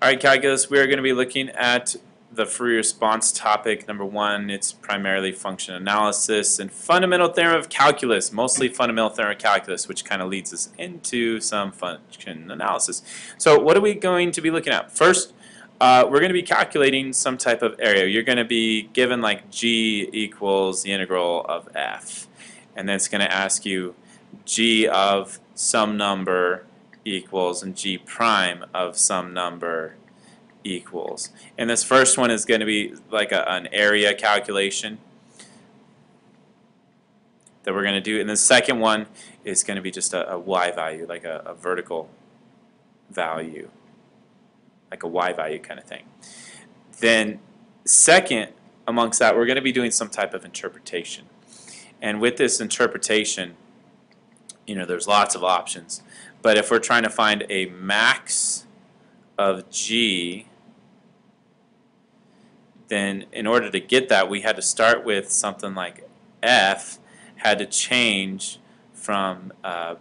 All right, calculus, we are going to be looking at the Fourier response topic number 1. It's primarily function analysis and fundamental theorem of calculus, mostly fundamental theorem of calculus, which kind of leads us into some function analysis. So what are we going to be looking at? First, we're going to be calculating some type of area. You're going to be given like g equals the integral of f, and then it's going to ask you g of some number equals and g prime of some number equals. And this first one is going to be like an area calculation that we're going to do. And the second one is going to be just a y value, like a vertical value, like a y value kind of thing. Then second, amongst that, we're going to be doing some type of interpretation. And with this interpretation, you know, there's lots of options. But if we're trying to find a max of g, then in order to get that, we had to start with something like f had to change from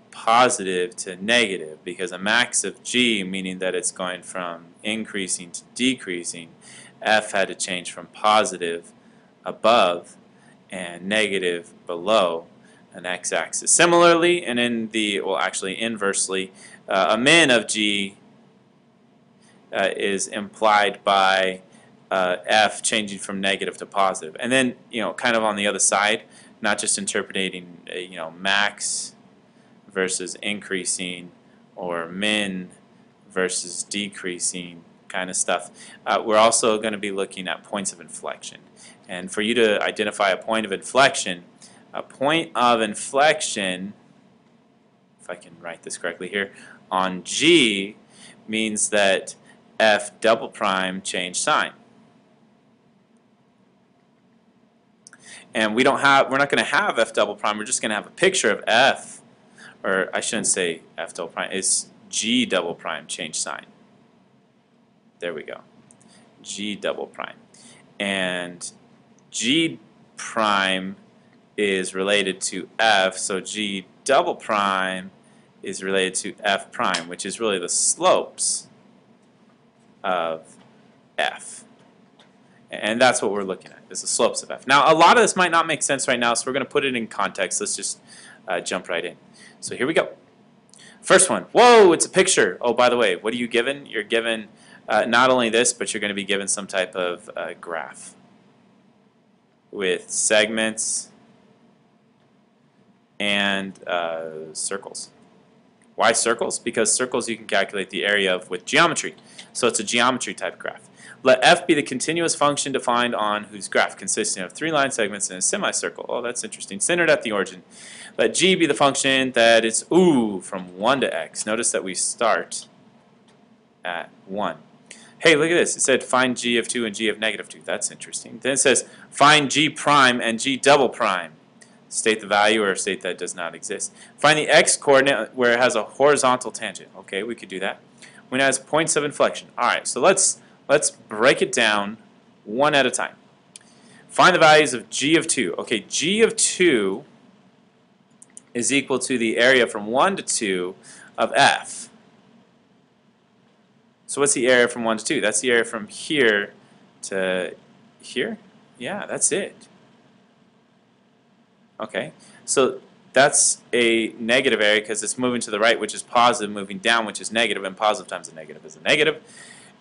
positive to negative, because a max of g, meaning that it's going from increasing to decreasing, f had to change from positive above and negative below an x-axis. Similarly, and in the, well, actually inversely, a min of g is implied by f changing from negative to positive. And then, you know, kind of on the other side, not just interpreting, you know, max versus increasing or min versus decreasing kind of stuff. We're also going to be looking at points of inflection. And for you to identify a point of inflection, if I can write this correctly here, on G means that f double prime changed sign. And we're not going to have f double prime, we're just going to have a picture of f, or I shouldn't say f double prime, it's G double prime change sign. There we go. G double prime. And G prime is related to f, so G double prime is related to f prime, which is really the slopes of f. And that's what we're looking at, is the slopes of f. Now, a lot of this might not make sense right now, so we're going to put it in context. Let's just jump right in. So here we go. First one. Whoa, it's a picture. Oh, by the way, what are you given? You're given not only this, but you're going to be given some type of graph with segments and circles. Why circles? Because circles you can calculate the area of with geometry. So it's a geometry type graph. Let f be the continuous function defined on whose graph consisting of 3 line segments and a semicircle. Oh, that's interesting. Centered at the origin. Let g be the function that is from 1 to x. Notice that we start at 1. Hey, look at this. It said find g of 2 and g of negative 2. That's interesting. Then it says find g prime and g double prime. State the value or state that it does not exist. Find the x coordinate where it has a horizontal tangent. Okay, we could do that. When it has points of inflection. All right, so let's break it down one at a time. Find the values of g of 2. Okay, g of 2 is equal to the area from 1 to 2 of f. So what's the area from 1 to 2? That's the area from here to here? Yeah, that's it. Okay, so that's a negative area because it's moving to the right, which is positive, moving down, which is negative, and positive times a negative is a negative.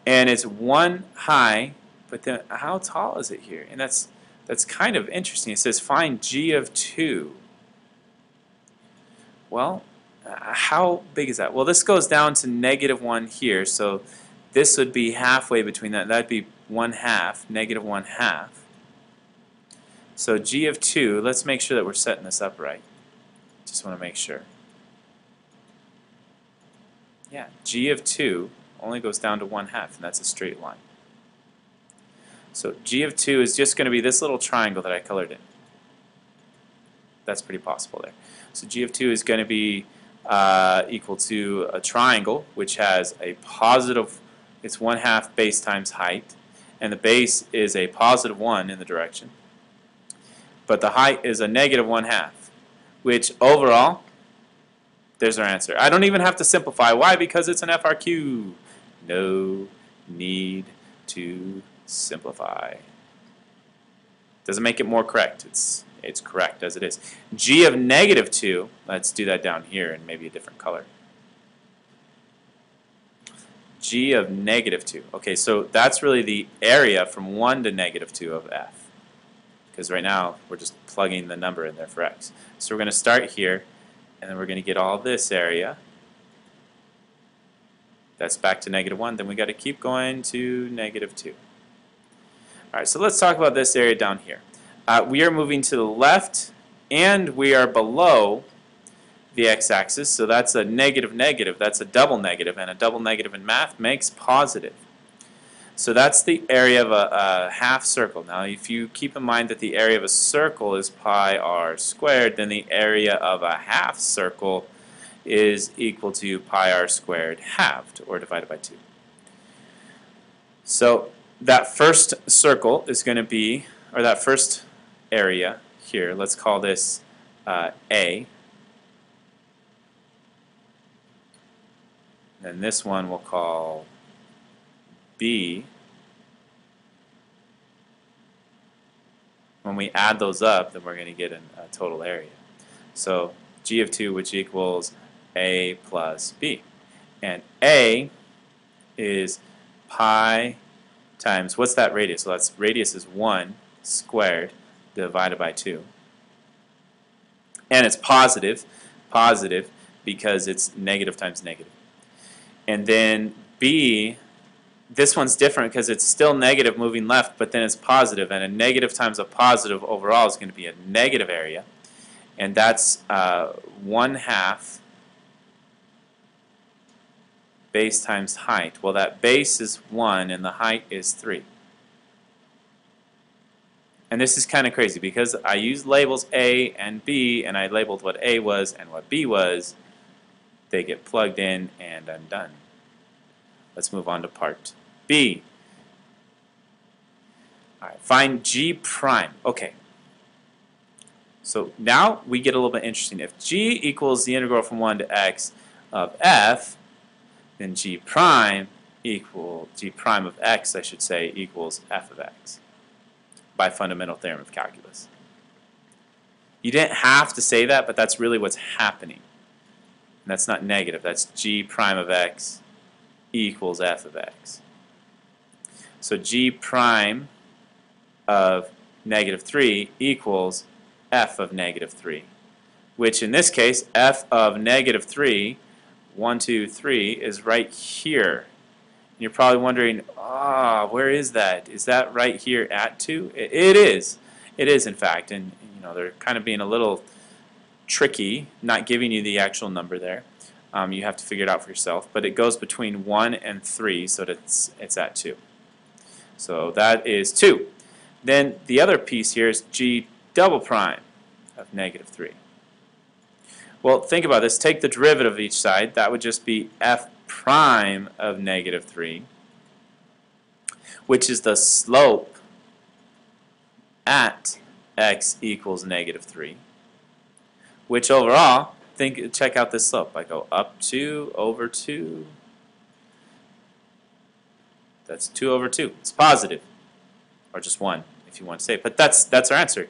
And it's 1 high, but then how tall is it here? And that's kind of interesting. It says find g of 2. Well, how big is that? Well, this goes down to negative 1 here, so this would be halfway between that. That would be 1/2, negative 1/2. So g of 2, let's make sure that we're setting this up right. Just want to make sure. Yeah, g of 2 only goes down to 1/2, and that's a straight line. So g of 2 is just going to be this little triangle that I colored in. That's pretty possible there. So g of 2 is going to be equal to a triangle, which has a positive, it's 1/2 base times height, and the base is a positive 1 in the direction. But the height is a negative 1/2, which overall, there's our answer. I don't even have to simplify. Why? Because it's an FRQ. No need to simplify. Doesn't make it more correct. It's correct as it is. G of negative 2, let's do that down here in maybe a different color. G of negative 2. Okay, so that's really the area from 1 to negative 2 of f. Because right now we're just plugging the number in there for x. So we're going to start here, and then we're going to get all this area. That's back to negative 1. Then we got to keep going to negative 2. Alright, so let's talk about this area down here. We are moving to the left, and we are below the x-axis, so that's a negative negative. That's a double negative, and a double negative in math makes positive. So that's the area of a half circle. Now, if you keep in mind that the area of a circle is pi r squared, then the area of a half circle is equal to pi r squared halved, or divided by 2. So that first circle is going to be, or that first area here, let's call this A. And this one we'll call B. When we add those up, then we're going to get a total area. So G of 2, which equals A plus B. And A is pi times, what's that radius? So that's radius is 1 squared divided by 2. And it's positive because it's negative times negative. And then B, this one's different because it's still negative moving left, but then it's positive, and a negative times a positive overall is going to be a negative area. And that's 1/2 base times height. Well, that base is 1 and the height is 3. And this is kind of crazy because I used labels A and B, and I labeled what A was and what B was. They get plugged in, and I'm done. Let's move on to part B. All right, find G prime. Okay. So now we get a little bit interesting. If G equals the integral from 1 to x of f, then G prime of x, I should say, equals f of x by fundamental theorem of calculus. You didn't have to say that, but that's really what's happening. And that's not negative. That's G prime of x equals f of x. So G prime of negative 3 equals f of negative 3, which in this case, f of negative 3, 1, 2, 3, is right here. And you're probably wondering, where is that? Is that right here at 2? It is. It is, in fact. And you know, they're kind of being a little tricky, not giving you the actual number there. You have to figure it out for yourself. But it goes between 1 and 3, so that it's at 2. So that is 2. Then the other piece here is G double prime of negative 3. Well, think about this. Take the derivative of each side. That would just be f prime of negative 3, which is the slope at x equals negative 3, which overall, check out this slope. I go up 2 over 2. That's 2 over 2. It's positive, or just 1 if you want to say it. But that's our answer.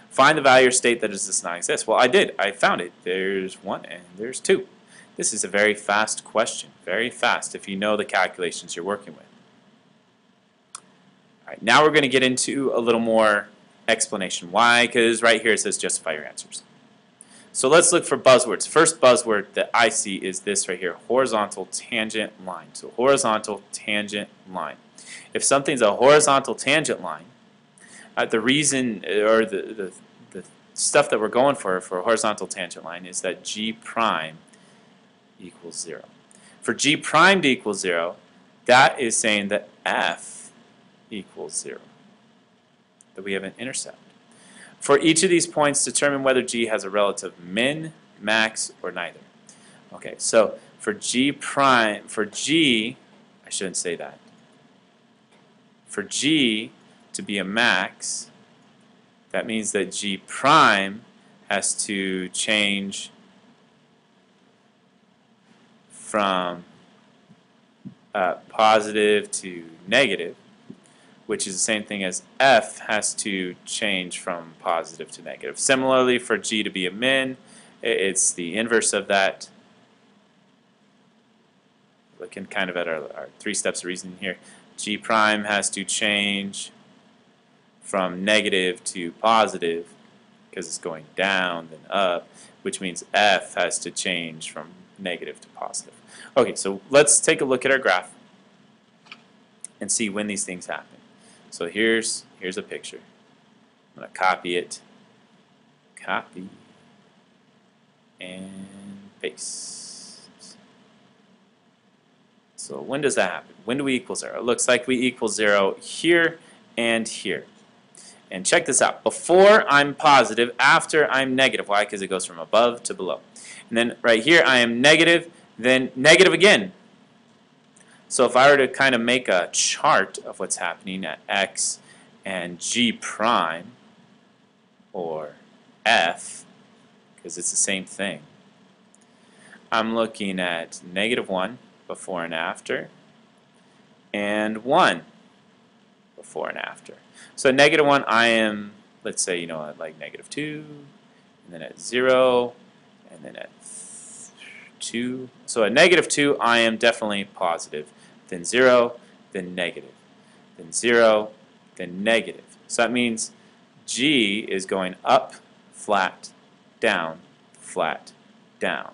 Find the value or state that does this not exist. Well, I did. I found it. There's 1 and there's 2. This is a very fast question. Very fast if you know the calculations you're working with. All right, now we're going to get into a little more explanation. Why? Because right here it says justify your answers. So let's look for buzzwords. First buzzword that I see is this right here, horizontal tangent line. So horizontal tangent line. If something's a horizontal tangent line, the reason or the stuff that we're going for a horizontal tangent line is that G prime equals 0. For G prime to equal 0, that is saying that f equals 0, that we have an intercept. For each of these points, determine whether G has a relative min, max, or neither. Okay, so for G prime, I shouldn't say that. For G to be a max, that means that G prime has to change from positive to negative, which is the same thing as F has to change from positive to negative. Similarly, for G to be a min, it's the inverse of that. Looking kind of at our 3 steps of reasoning here. G prime has to change from negative to positive because it's going down then up, which means F has to change from negative to positive. Okay, so let's take a look at our graph and see when these things happen. So here's a picture. I'm going to copy it, copy, and paste. So when does that happen? When do we equal 0? It looks like we equal 0 here and here. And check this out. Before I'm positive, after I'm negative. Why? Because it goes from above to below. And then right here I am negative, then negative again. So if I were to kind of make a chart of what's happening at X and G prime, or F, because it's the same thing, I'm looking at -1 before and after, and 1 before and after. So at -1 I am, let's say, at like -2, and then at 0, and then at 2. So at -2 I am definitely positive, then 0, then negative, then 0, then negative. So that means G is going up, flat, down, flat, down.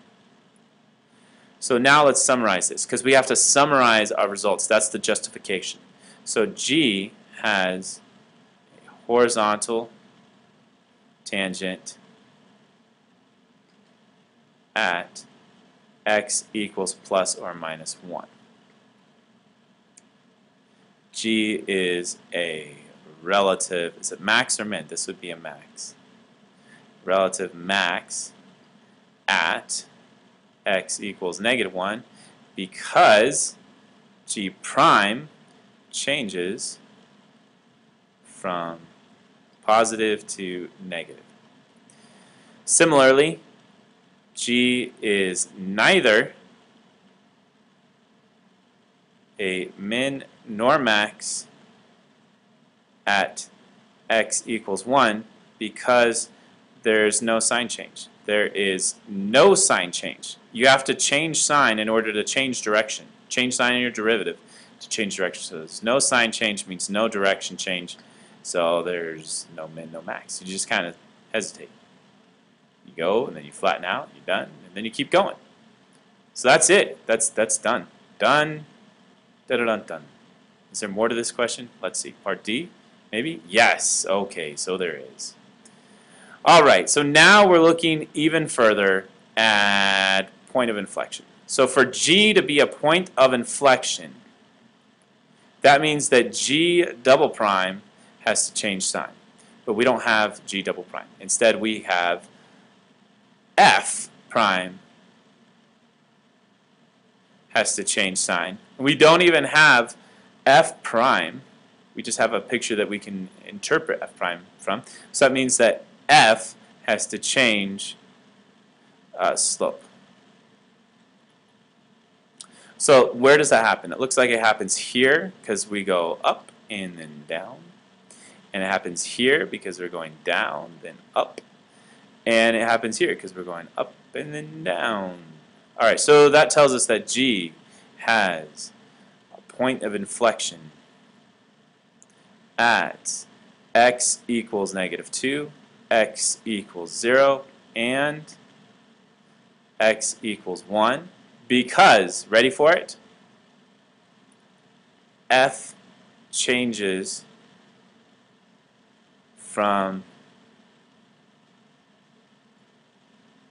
So now let's summarize this, because we have to summarize our results. That's the justification. So G has a horizontal tangent at X equals plus or minus 1. G is a relative, is it max or min? This would be a max. Relative max at X equals -1 because G prime changes from positive to negative. Similarly, G is neither a min nor max at X equals 1 because there's no sign change. There is no sign change. You have to change sign in order to change direction. Change sign in your derivative to change direction. So there's no sign change means no direction change. So there's no min, no max. You just kind of hesitate. You go and then you flatten out, you're done, and then you keep going. So that's it. That's done. Done. Done. Is there more to this question? Let's see. Part D? Maybe? Yes. Okay, so there is. Alright, so now we're looking even further at point of inflection. So for G to be a point of inflection, that means that G double prime has to change sign. But we don't have G double prime. Instead we have F prime has to change sign. We don't even have F prime. We just have a picture that we can interpret F prime from. So that means that F has to change slope. So where does that happen? It looks like it happens here because we go up and then down. And it happens here because we're going down, then up. And it happens here because we're going up and then down. Alright, so that tells us that G has a point of inflection at X equals -2, X equals 0, and X equals 1 because, ready for it? F changes from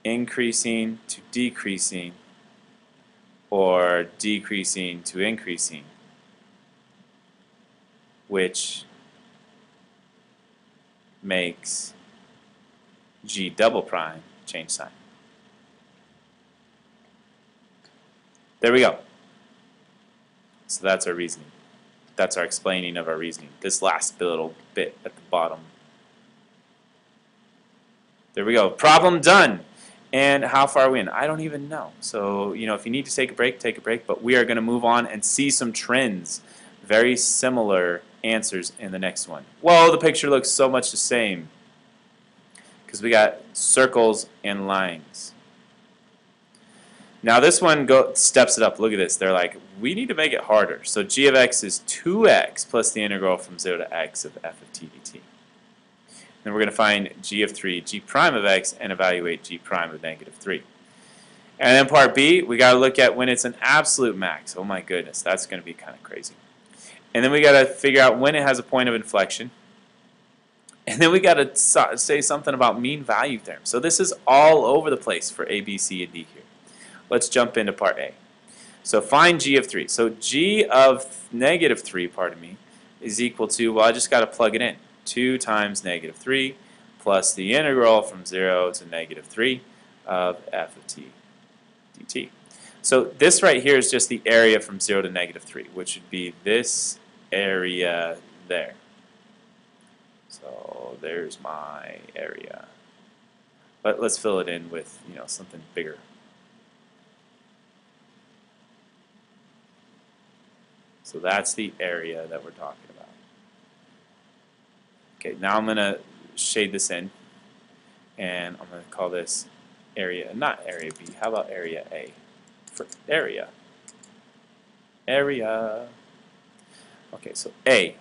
increasing to decreasing or decreasing to increasing, which makes G double prime change sign. There we go. So that's our reasoning. That's our explaining of our reasoning. This last little bit at the bottom. There we go. Problem done. And how far are we in? I don't even know. So, you know, if you need to take a break, but we are going to move on and see some trends. Very similar answers in the next one. Whoa, the picture looks so much the same because we got circles and lines. Now this one steps it up. Look at this. They're like, we need to make it harder. So g of x is 2x plus the integral from 0 to x of f of t dt. Then we're going to find g of 3, g prime of x, and evaluate g prime of negative 3. And then part B, we got to look at when it's an absolute max. Oh my goodness, that's going to be kind of crazy. And then we got to figure out when it has a point of inflection. And then we got to say something about mean value theorem. So this is all over the place for A, B, C, and D here. Let's jump into part A. So find g of 3. So g of negative 3, is equal to, well, I just got to plug it in. 2 times negative 3 plus the integral from 0 to negative 3 of f of t dt. So this right here is just the area from 0 to negative 3, which would be this area there. So there's my area. But let's fill it in with, you know, something bigger. So that's the area that we're talking about. Okay, now I'm going to shade this in, and I'm going to call this area, not area B. How about area A? For area. Area. Okay, so A.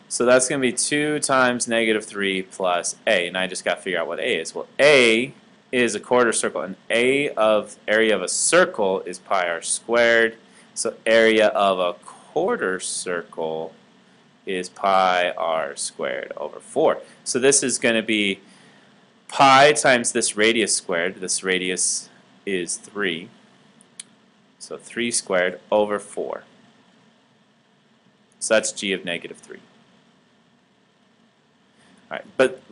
So that's going to be 2 times negative 3 plus A, and I just got to figure out what A is. Well, A is a quarter circle, and area of a circle is pi r squared. So area of a quarter circle is pi r squared over 4. So this is going to be pi times this radius squared. This radius is 3. So 3 squared over 4. So that's g of negative 3. All right, but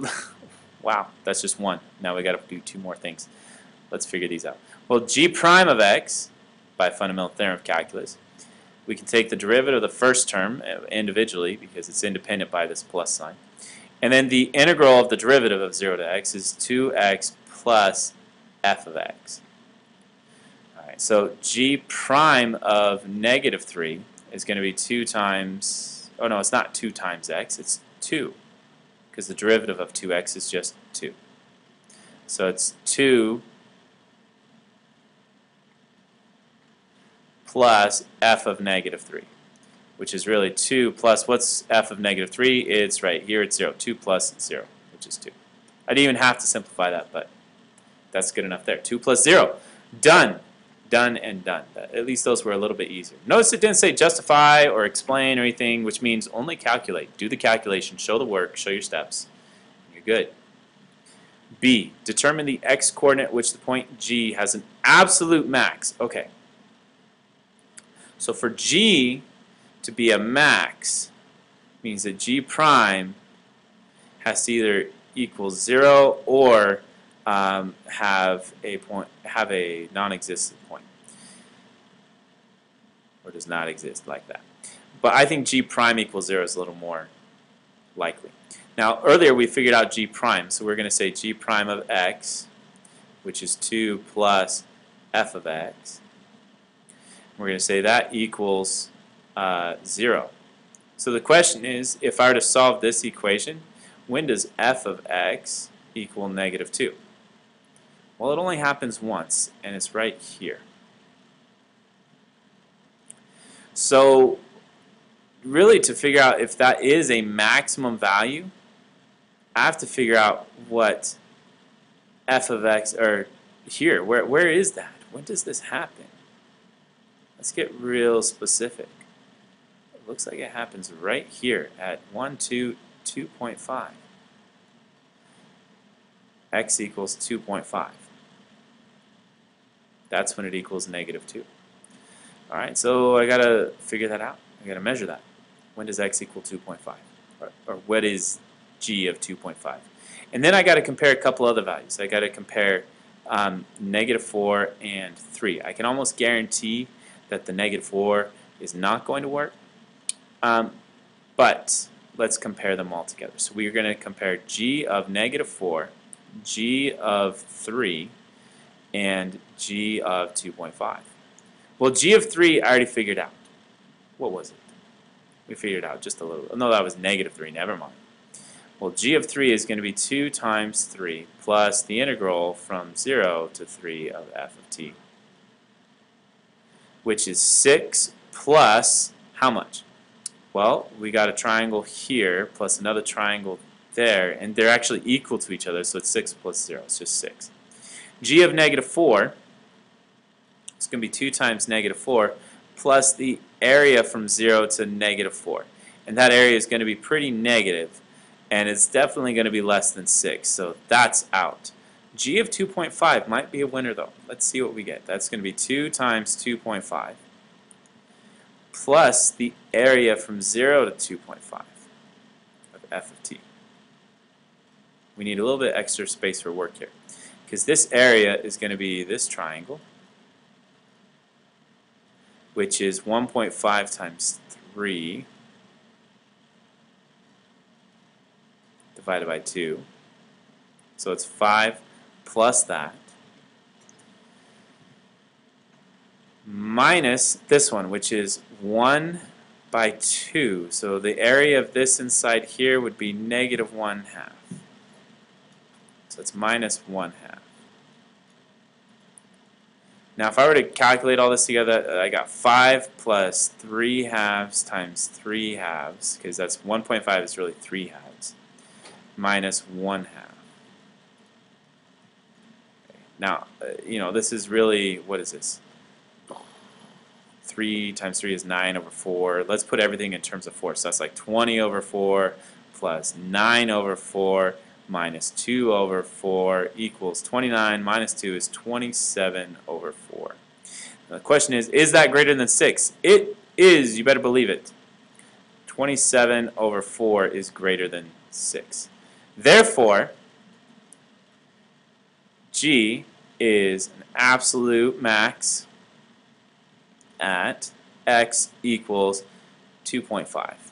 wow, that's just one. Now we got to do 2 more things. Let's figure these out. Well, g prime of x, by fundamental theorem of calculus, we can take the derivative of the first term individually because it's independent by this plus sign. And then the integral of the derivative of 0 to x is 2x plus f of x. All right, so g prime of negative 3 is going to be 2 times, oh no, it's not 2 times x, it's 2. Because the derivative of 2x is just 2. So it's 2 plus f of negative 3, which is really 2 plus, what's f of negative 3? It's right here, it's 0. 2 plus 0, which is 2. I didn't even have to simplify that, but that's good enough there. 2 plus 0. Done. Done and done. At least those were a little bit easier. Notice it didn't say justify or explain or anything, which means only calculate. Do the calculation, show the work, show your steps. You're good. B, determine the x-coordinate at which the point G has an absolute max. Okay. So for G to be a max means that G prime has to either equal 0 or have a non-existent point, or does not exist like that. But I think G prime equals 0 is a little more likely. Now earlier we figured out G prime, so we're going to say G prime of x, which is 2 plus f of x. We're going to say that equals 0. So the question is, if I were to solve this equation, when does f of x equal negative 2? Well, it only happens once, and it's right here. So really, to figure out if that is a maximum value, I have to figure out what f of x, or here, where is that? When does this happen? Let's get real specific. It looks like it happens right here at 1, 2, 2.5. X equals 2.5. That's when it equals negative 2. Alright, so I got to figure that out. I got to measure that. When does x equal 2.5? Or what is g of 2.5? And then I got to compare a couple other values. I got to compare negative 4 and 3. I can almost guarantee that the negative 4 is not going to work. But let's compare them all together. So we're going to compare g of -4, g of 3, and g of 2.5. Well, g of 3 I already figured out. What was it? We figured out just a little. No, that was -3. Never mind. Well, g of 3 is going to be 2 times 3 plus the integral from 0 to 3 of f of t, which is 6 plus how much? Well, we got a triangle here plus another triangle there, and they're actually equal to each other, so it's 6 plus 0. It's just 6. G of -4 is going to be 2 times -4 plus the area from 0 to -4. And that area is going to be pretty negative, and it's definitely going to be less than 6, so that's out. G of 2.5 might be a winner, though. Let's see what we get. That's going to be 2 times 2.5 plus the area from 0 to 2.5 of f of t. We need a little bit extra space for work here, because this area is going to be this triangle, which is 1.5 times 3 divided by 2. So it's 5 plus that, minus this one, which is 1 by 2. So the area of this inside here would be -1/2. So it's -1/2. Now if I were to calculate all this together, I got 5 plus 3/2 times 3/2, because that's 1.5 is really 3/2, minus 1/2. Now, you know, this is really, what is this? 3 times 3 is 9 over 4. Let's put everything in terms of 4. So that's like 20 over 4 plus 9 over 4 minus 2 over 4 equals 29 minus 2 is 27 over 4. Now the question is that greater than 6? It is. You better believe it. 27 over 4 is greater than 6. Therefore, G is an absolute max at x equals 2.5,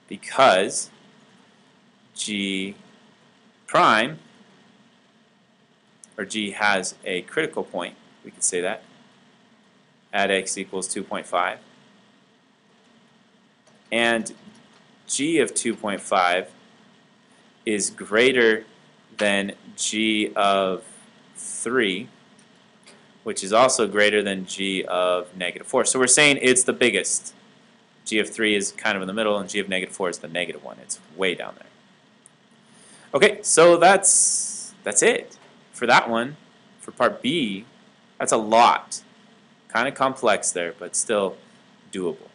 because G prime, or G has a critical point, we could say that, at x equals 2.5, and G of 2.5 is greater than G of 3, which is also greater than G of -4. So we're saying it's the biggest. G of 3 is kind of in the middle, and G of -4 is the negative one. It's way down there. Okay, so that's it for that one. For part B, that's a lot. Kind of complex there, but still doable.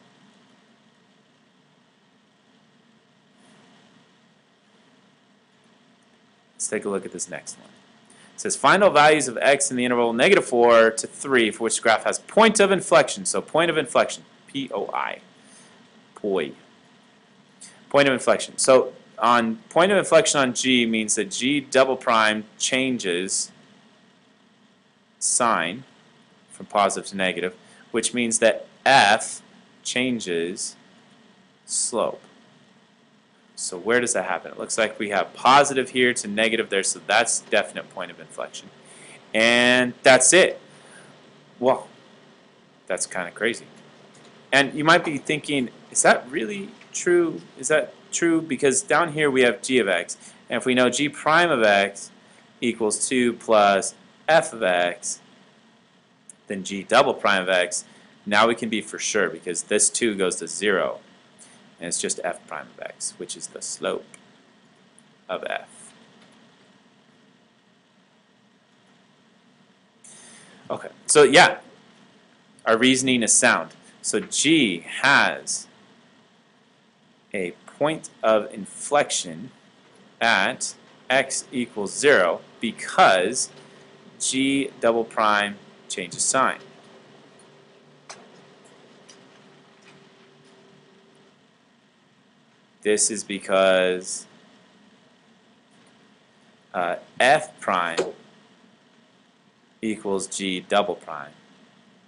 Let's take a look at this next one. It says find all values of x in the interval -4 to 3 for which the graph has point of inflection. So point of inflection, P-O-I, poi. Point of inflection. So on point of inflection on G means that G double prime changes sign from positive to negative, which means that F changes slope. So where does that happen? It looks like we have positive here to negative there, so that's definite point of inflection. And that's it. Well, that's kind of crazy. And you might be thinking, is that really true? Is that true? Because down here we have g of x, and if we know g prime of x equals 2 plus f of x, then g double prime of x, now we can be for sure, because this 2 goes to 0. And it's just f prime of x, which is the slope of f. Okay, so yeah, our reasoning is sound. So G has a point of inflection at x equals 0 because G double prime changes sign. This is because f prime equals G double prime,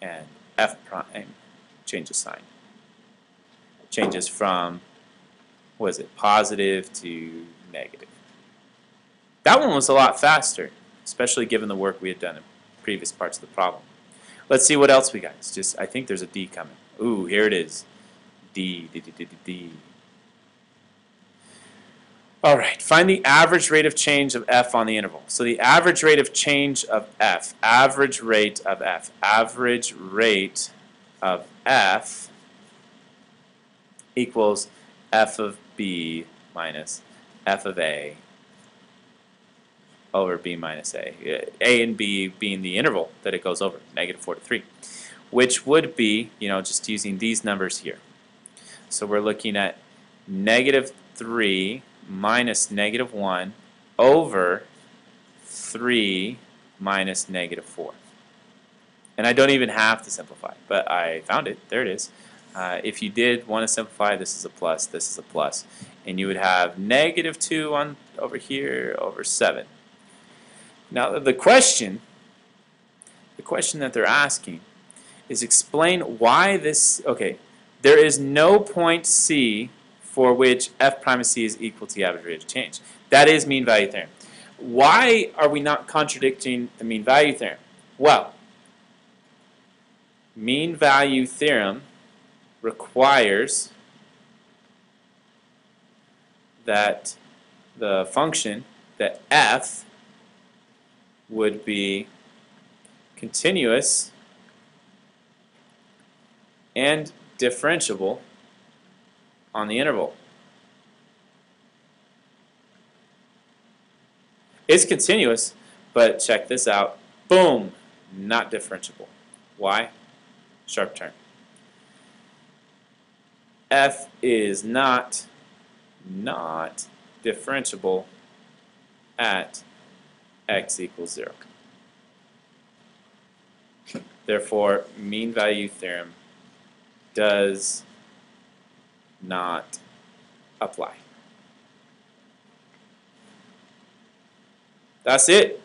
and f prime changes sign. Changes from was it, positive to negative. That one was a lot faster, especially given the work we had done in previous parts of the problem. Let's see what else we got. It's just, I think there's a D coming. Ooh, here it is. D. All right, find the average rate of change of f on the interval. So the average rate of change of f, average rate of f equals f of b minus f of a over b minus a. A and b being the interval that it goes over, -4 to 3, which would be, just using these numbers here. So we're looking at -3 minus -1 over 3 minus -4. And I don't even have to simplify, but I found it. There it is. If you did want to simplify, this is a plus, this is a plus. And you would have -2 on over here over 7. Now the question that they're asking is explain why this, okay, there is no point C for which f prime of C is equal to the average rate of change. That is mean value theorem. Why are we not contradicting the mean value theorem? Well, mean value theorem requires that the function, that f, would be continuous and differentiable on the interval. It's continuous, but check this out. Boom! Not differentiable. Why? Sharp turn. F is not differentiable at x equals 0. Therefore, mean value theorem does not apply. That's it.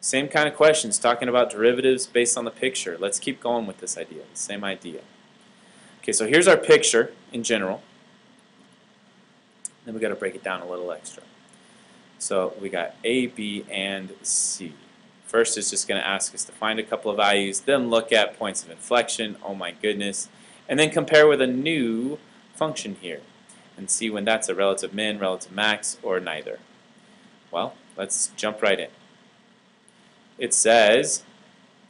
Same kind of questions, talking about derivatives based on the picture. Let's keep going with this idea, the same idea. Okay, so here's our picture in general. Then we got to break it down a little extra. So we got A, B, and C. First, it's just going to ask us to find a couple of values, then look at points of inflection. Oh my goodness. And then compare with a new function here and see when that's a relative min, relative max, or neither. Well, let's jump right in. It says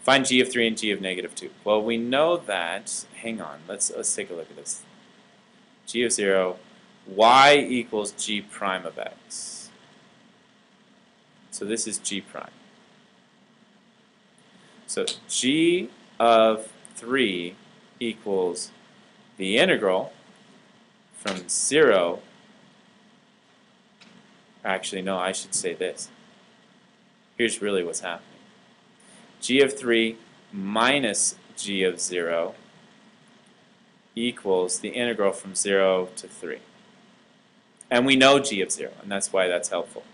find g of 3 and g of -2. Well, we know that, hang on, let's take a look at this. G of 0, y equals g prime of x. So this is g prime. So g of 3 equals the integral from 0. Actually, no, I should say this. Here's really what's happening. G of 3 minus g of 0 equals the integral from 0 to 3. And we know g of 0, and that's why that's helpful.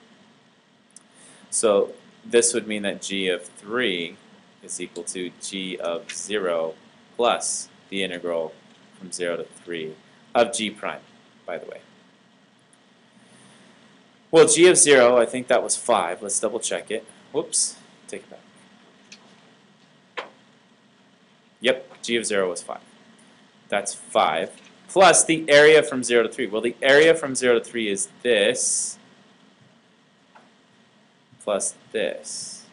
So this would mean that g of 3 is equal to g of 0 plus the integral from 0 to 3 of g prime, by the way. Well, g of 0, I think that was 5. Let's double check it. Whoops, take it back. Yep, g of 0 was 5. That's 5. Plus the area from 0 to 3. Well, the area from 0 to 3 is this plus this.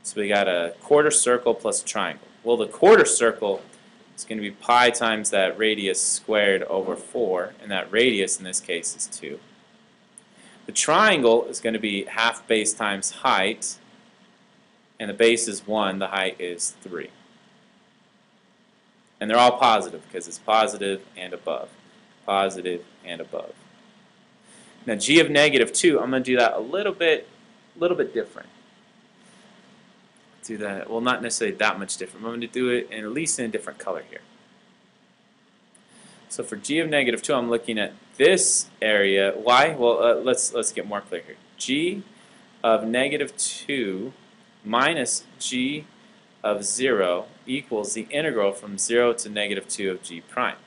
So we got a quarter circle plus a triangle. Well, the quarter circle is going to be pi times that radius squared over 4, and that radius in this case is 2. The triangle is going to be half base times height, and the base is 1, the height is 3. And they're all positive because it's positive and above. Positive and above. Now g of -2, I'm going to do that a little bit different. Do that, well, not necessarily that much different. I'm going to do it at least in a different color here. So for g of -2, I'm looking at this area. Why? Well, let's get more clear here. G of -2 minus g of 0 equals the integral from 0 to -2 of g prime.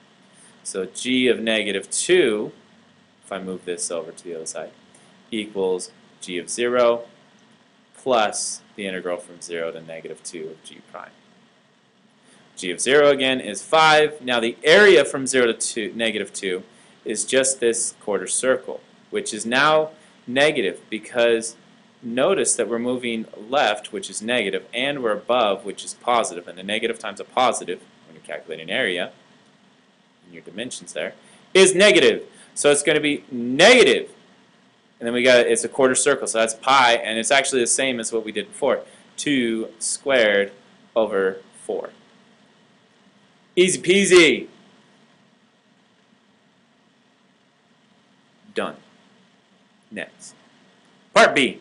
So g of negative 2, if I move this over to the other side, equals g of 0 plus the integral from 0 to negative 2 of g prime. G of 0 again is 5. Now the area from 0 to negative 2 is just this quarter circle, which is now negative because notice that we're moving left, which is negative, and we're above, which is positive. And a negative times a positive, when you're calculating area, in your dimensions there, is negative. So it's going to be negative. And then we got, it's a quarter circle, so that's pi, and it's actually the same as what we did before. 2 squared over 4. Easy peasy. Done. Next. Part B.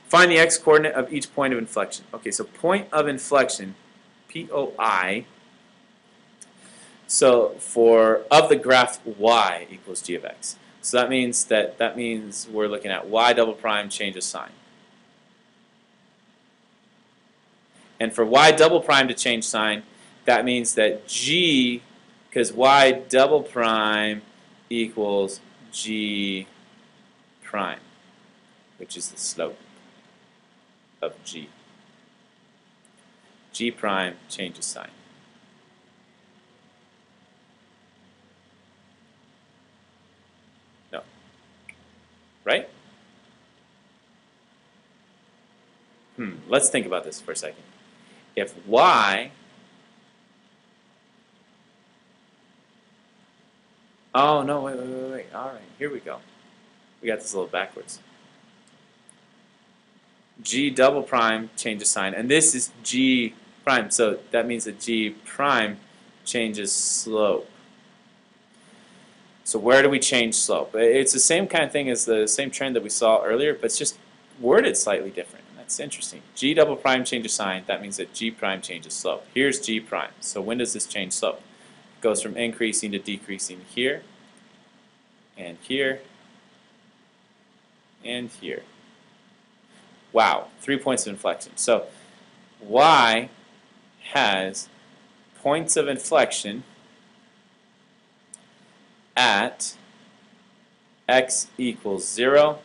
Find the x-coordinate of each point of inflection. Okay, so point of inflection, POI, so of the graph y equals g of x. So that means we're looking at y double prime change of sign. And for y double prime to change sign, that means that g, because y double prime equals g prime, which is the slope of g. G prime changes sign. No. Right? Let's think about this for a second. If y... Oh, no, wait. All right, here we go. We got this a little backwards. G double prime changes sign, and this is G prime, so that means that G prime changes slope. So where do we change slope? It's the same kind of thing as the same trend that we saw earlier, but it's just worded slightly different. That's interesting. G double prime changes sign, that means that G prime changes slope. Here's G prime. So when does this change slope? It goes from increasing to decreasing here, and here, and here. Wow, 3 points of inflection. So y has points of inflection at x equals 0,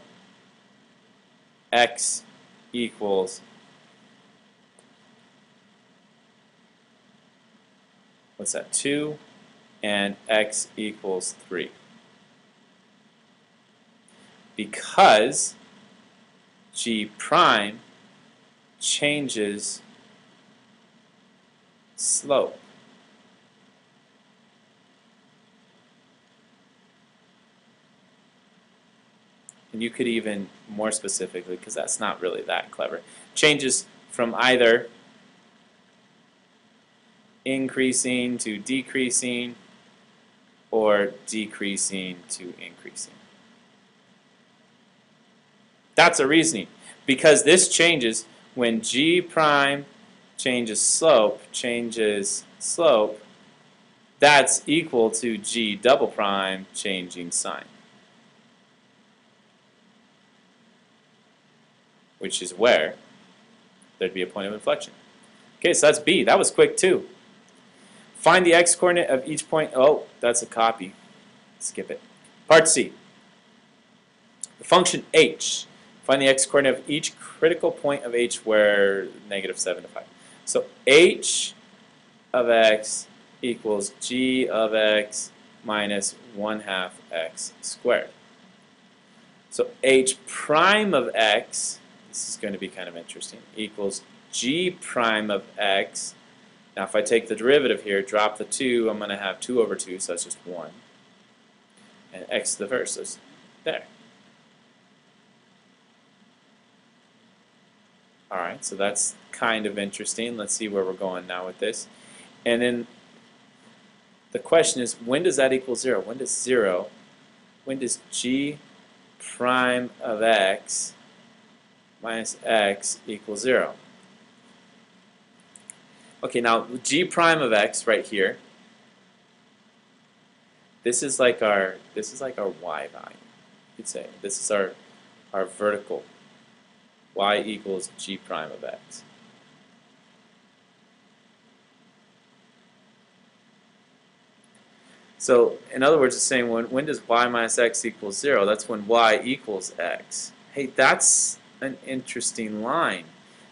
x equals, what's that, 2, and x equals 3. Because G prime changes slope. And you could even more specifically, because that's not really that clever, changes from either increasing to decreasing or decreasing to increasing. That's a reasoning, because this changes when G prime changes slope, that's equal to G double prime changing sign, which is where there'd be a point of inflection. Okay, so that's B. That was quick too. Find the x-coordinate of each point. Oh, that's a copy. Skip it. Part C. The function h. Find the x-coordinate of each critical point of h where -7 to 5. So h of x equals g of x minus 1/2 x squared. So h prime of x, this is going to be kind of interesting, equals g prime of x. Now if I take the derivative here, drop the 2, I'm going to have 2 over 2, so that's just 1. And x to the first is there. Alright, so that's kind of interesting. Let's see where we're going now with this. And then the question is, when does that equal 0? When does g prime of x minus x equal 0? Okay, now g prime of x right here, this is like our y value, you could say. This is our vertical. Y equals g prime of x. So in other words, it's saying when does y minus x equals 0? That's when y equals x. Hey, that's an interesting line.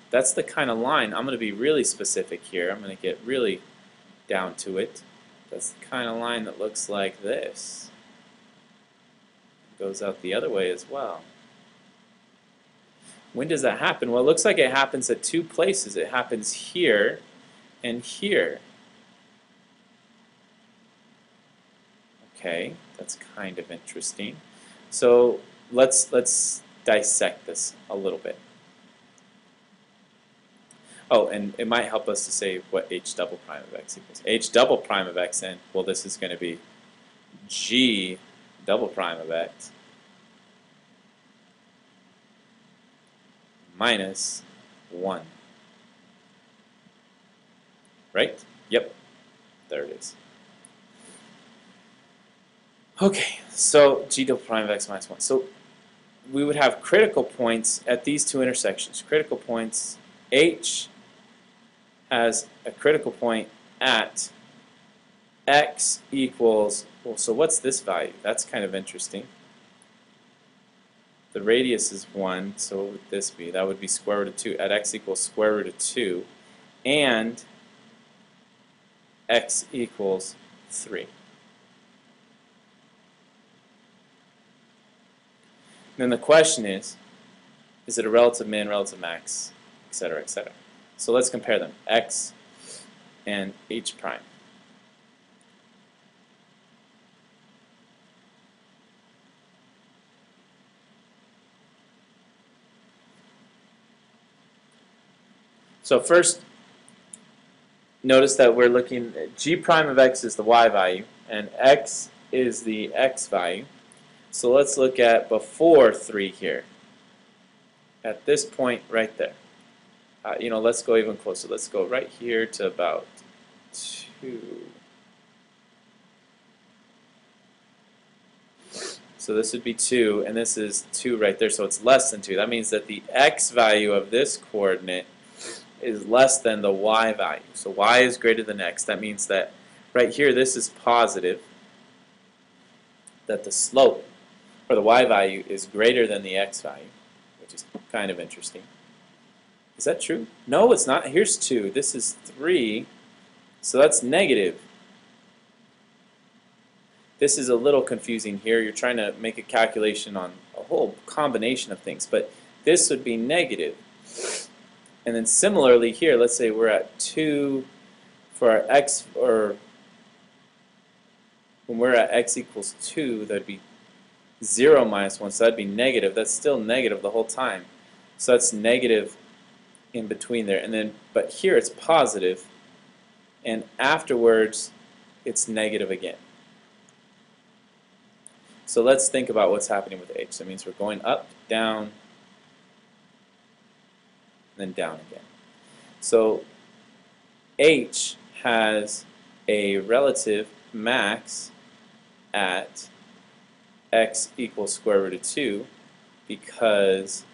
That's the kind of line. I'm going to be really specific here. I'm going to get really down to it. That's the kind of line that looks like this. It goes out the other way as well. When does that happen? Well, it looks like it happens at two places. It happens here and here. Okay, that's kind of interesting. So let's dissect this a little bit. Oh, and it might help us to say what h double prime of x equals. H double prime of x, and well, this is going to be g double prime of x minus 1. Right? Yep. There it is. Okay, so g double prime of x minus 1. So we would have critical points at these two intersections. Critical points, h has a critical point at x equals, well, so what's this value? That's kind of interesting. The radius is 1, so what would this be? That would be square root of 2. At x equals square root of 2, and x equals 3. Then the question is it a relative min, relative max, etc., etc.? So let's compare them, x and h prime. So first, notice that we're looking at g prime of x is the y value, and x is the x value. So let's look at before 3 here, at this point right there. Let's go even closer. Let's go right here to about 2. So this would be 2, and this is 2 right there, so it's less than 2. That means that the x value of this coordinate is less than the y value. So y is greater than x. That means that right here this is positive, that the slope, or the y value, is greater than the x value, which is kind of interesting. Is that true? No, it's not. Here's 2. This is 3. So that's negative. This is a little confusing here. You're trying to make a calculation on a whole combination of things. But this would be negative. And then similarly here, let's say we're at 2 for our x, or when we're at x equals 2, that'd be 0 minus 1. So that'd be negative. That's still negative the whole time. So that's negative in between there, and then but here it's positive, and afterwards it's negative again. So let's think about what's happening with h. That means we're going up, down, and then down again. So h has a relative max at x equals square root of 2 because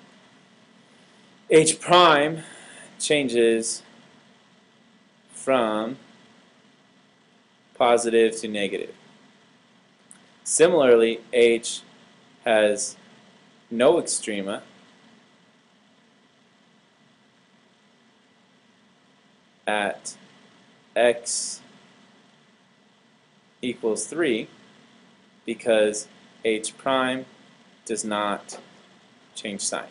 h prime changes from positive to negative. Similarly, h has no extrema at x equals 3 because h prime does not change sign.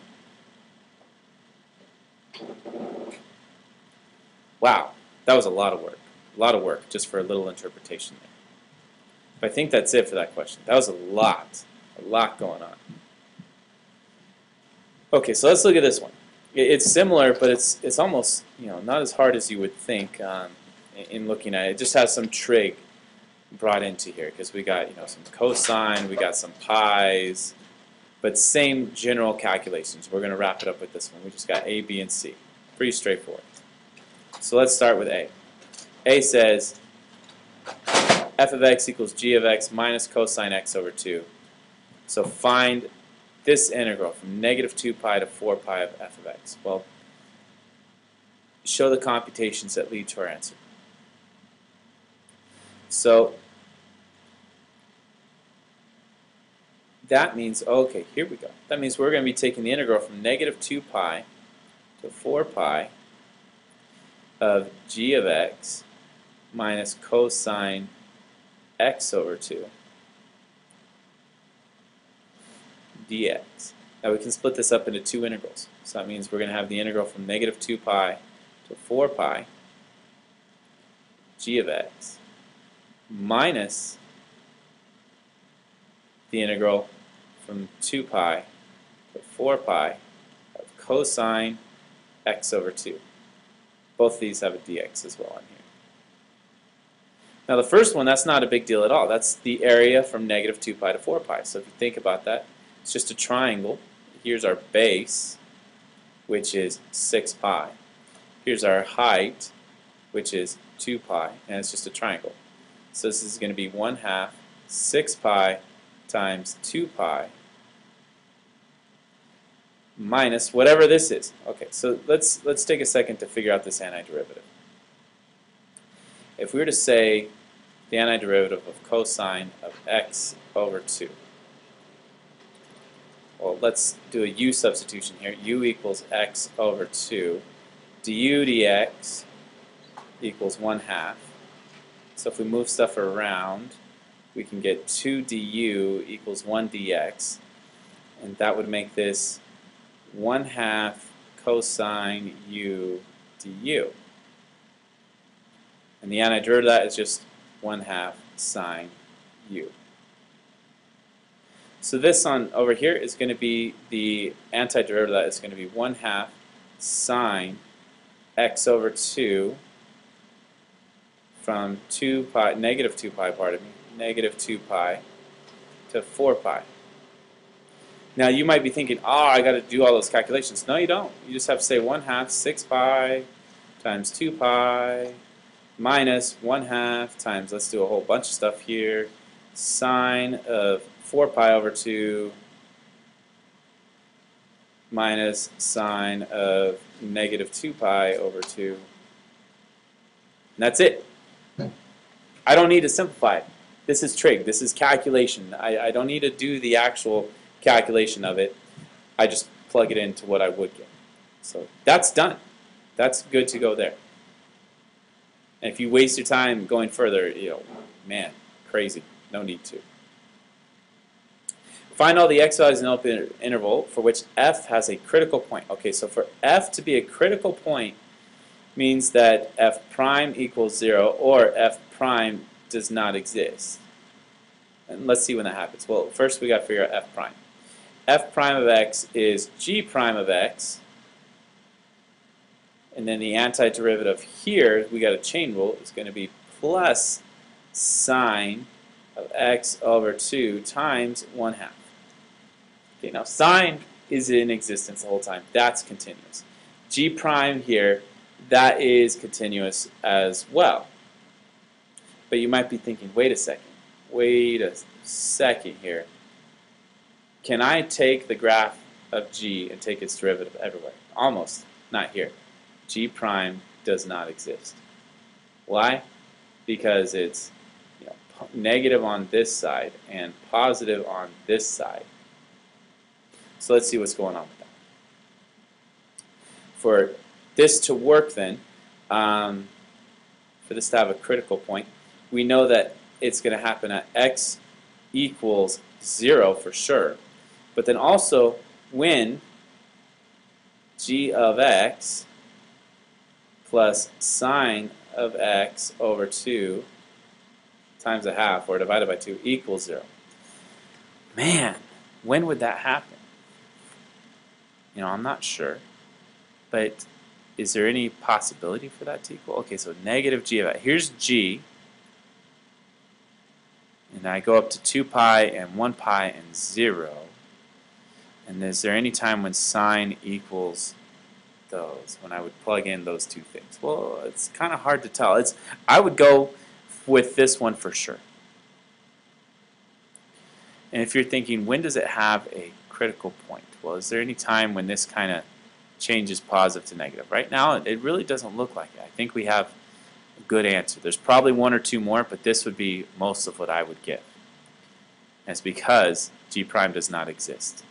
Wow, that was a lot of work. A lot of work just for a little interpretation there. But I think that's it for that question. That was a lot going on. Okay, so let's look at this one. It's similar, but it's almost not as hard as you would think in looking at it. It just has some trig brought into here because we got some cosine, we got some pi's, but same general calculations. We're going to wrap it up with this one. We just got a, b, and c. Pretty straightforward. So let's start with a. A says f of x equals g of x minus cosine x over 2. So find this integral from negative 2 pi to 4 pi of f of x. Well, show the computations that lead to our answer. So that means, okay, here we go. That means we're going to be taking the integral from negative 2 pi to 4 pi of g of x minus cosine x over 2 dx. Now we can split this up into two integrals. So that means we're going to have the integral from negative 2 pi to 4 pi g of x minus the integral from 2 pi to 4 pi of cosine x over 2. Both of these have a dx as well in here. Now the first one, that's not a big deal at all. That's the area from negative 2 pi to 4 pi. So if you think about that, it's just a triangle. Here's our base, which is 6 pi. Here's our height, which is 2 pi, and it's just a triangle. So this is going to be 1/2 6 pi times 2 pi minus whatever this is. Okay, so let's take a second to figure out this antiderivative. If we were to say the antiderivative of cosine of x over 2, well, let's do a u substitution here. U equals x over 2. Du dx equals 1/2. So if we move stuff around, we can get 2 du equals 1 dx, and that would make this 1/2 cosine u du. And the antiderivative of that is just 1/2 sine u. So this on over here is going to be the antiderivative of that is going to be 1/2 sine x over 2 from 2 pi, negative 2 pi, pardon me, negative 2 pi to 4 pi. Now you might be thinking, oh, I got to do all those calculations. No, you don't. You just have to say 1/2 6 pi times 2 pi minus 1/2 times, let's do a whole bunch of stuff here, sine of 4 pi over 2 minus sine of negative 2 pi over 2. And that's it. I don't need to simplify it. This is trig. This is calculation. I don't need to do the actual calculation of it. I just plug it into what I would get. So that's done. That's good to go there. And if you waste your time going further, you know, man, crazy. No need to. Find all the x values in the open interval for which f has a critical point. Okay, so for f to be a critical point means that f prime equals 0 or f prime does not exist. And let's see when that happens. Well, first we got to figure out f prime. F prime of x is g prime of x. And then the antiderivative here, we got a chain rule, is going to be plus sine of x over 2 times 1/2. Okay, now sine is in existence the whole time. That's continuous. G prime here, that is continuous as well. But you might be thinking, wait a second here. Can I take the graph of g and take its derivative everywhere? Almost, not here. G prime does not exist. Why? Because it's negative on this side and positive on this side. So let's see what's going on with that. For this to work then, for this to have a critical point, we know that it's going to happen at x equals 0 for sure. But then also when g of x plus sine of x over 2 times 1/2 or divided by 2 equals 0. Man, when would that happen? You know, I'm not sure. But is there any possibility for that to equal? Okay, so negative g of x. Here's g. And I go up to 2 pi and 1 pi and 0. And is there any time when sine equals those, when I would plug in those two things? Well, it's kind of hard to tell. I would go with this one for sure. And if you're thinking, when does it have a critical point? Well, is there any time when this kind of changes positive to negative? Right now, it really doesn't look like it. I think we have a good answer. There's probably one or two more, but this would be most of what I would give. And it's because G prime does not exist.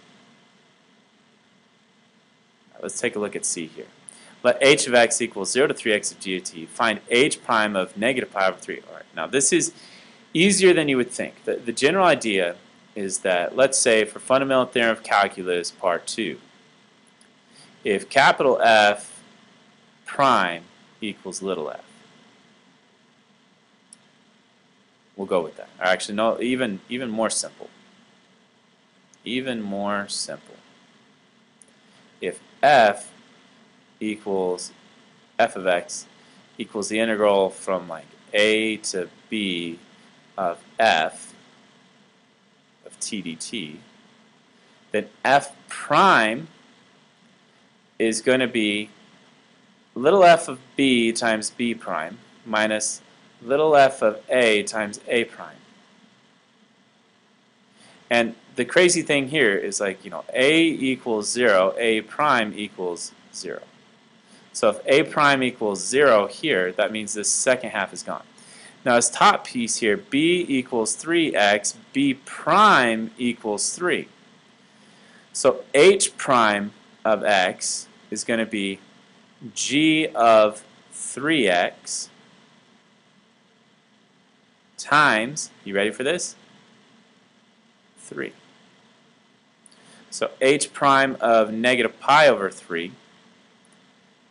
Now, let's take a look at C here. Let h of x equals 0 to 3x of g of t. Find h prime of negative pi over 3. All right, now this is easier than you would think. The general idea is that, let's say, for fundamental theorem of calculus part 2, if capital F prime equals little f, we'll go with that. Or actually, no, even more simple. Even more simple. If f equals f of x equals the integral from like a to b of f of t dt, then f prime is going to be little f of b times b prime minus little f of a times a prime. And the crazy thing here is, like, a equals 0, a prime equals 0. So if a prime equals 0 here, that means this second half is gone. Now this top piece here, b equals 3x, b prime equals 3. So h prime of x is going to be g of 3x times, you ready for this? 3. So h prime of negative pi over 3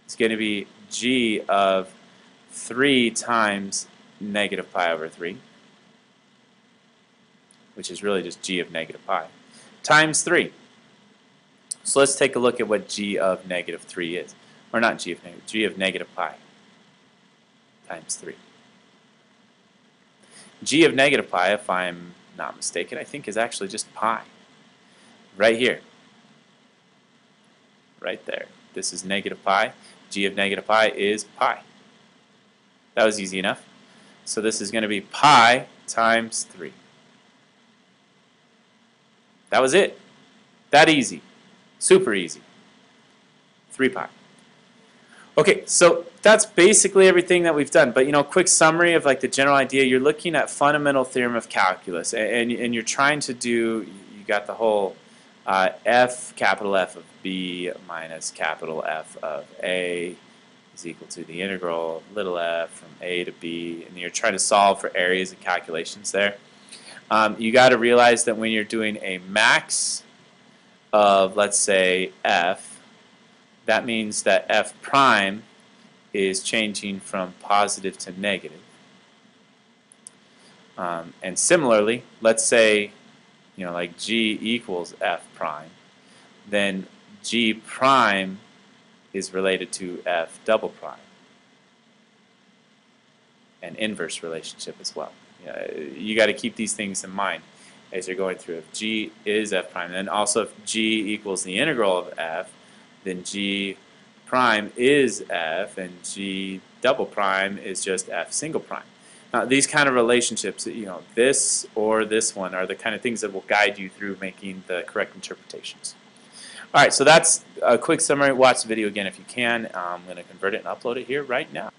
is going to be g of 3 times negative pi over 3, which is really just g of negative pi, times 3. So let's take a look at what g of negative 3 is. Or not g of negative, g of negative pi times 3. G of negative pi, if I'm not mistaken, I think is actually just pi. Right here. Right there. This is negative pi. G of negative pi is pi. That was easy enough. So this is going to be pi times 3. That was it. That easy. Super easy. 3 pi. Okay, so that's basically everything that we've done. But quick summary of like the general idea. You're looking at fundamental theorem of calculus, and you're trying to do. You got the whole capital F of b minus capital F of a is equal to the integral of little f from a to b, and you're trying to solve for areas and calculations there. You got to realize that when you're doing a max of, let's say, f, that means that f prime is changing from positive to negative. And similarly, let's say, like g equals f prime, then g prime is related to f double prime. An inverse relationship as well. You got to keep these things in mind as you're going through. If g is f prime, and also if g equals the integral of f, then g prime is f, and g double prime is just f single prime. Now these kind of relationships, this or this one, are the kind of things that will guide you through making the correct interpretations. Alright, so that's a quick summary. Watch the video again if you can. I'm going to convert it and upload it here right now.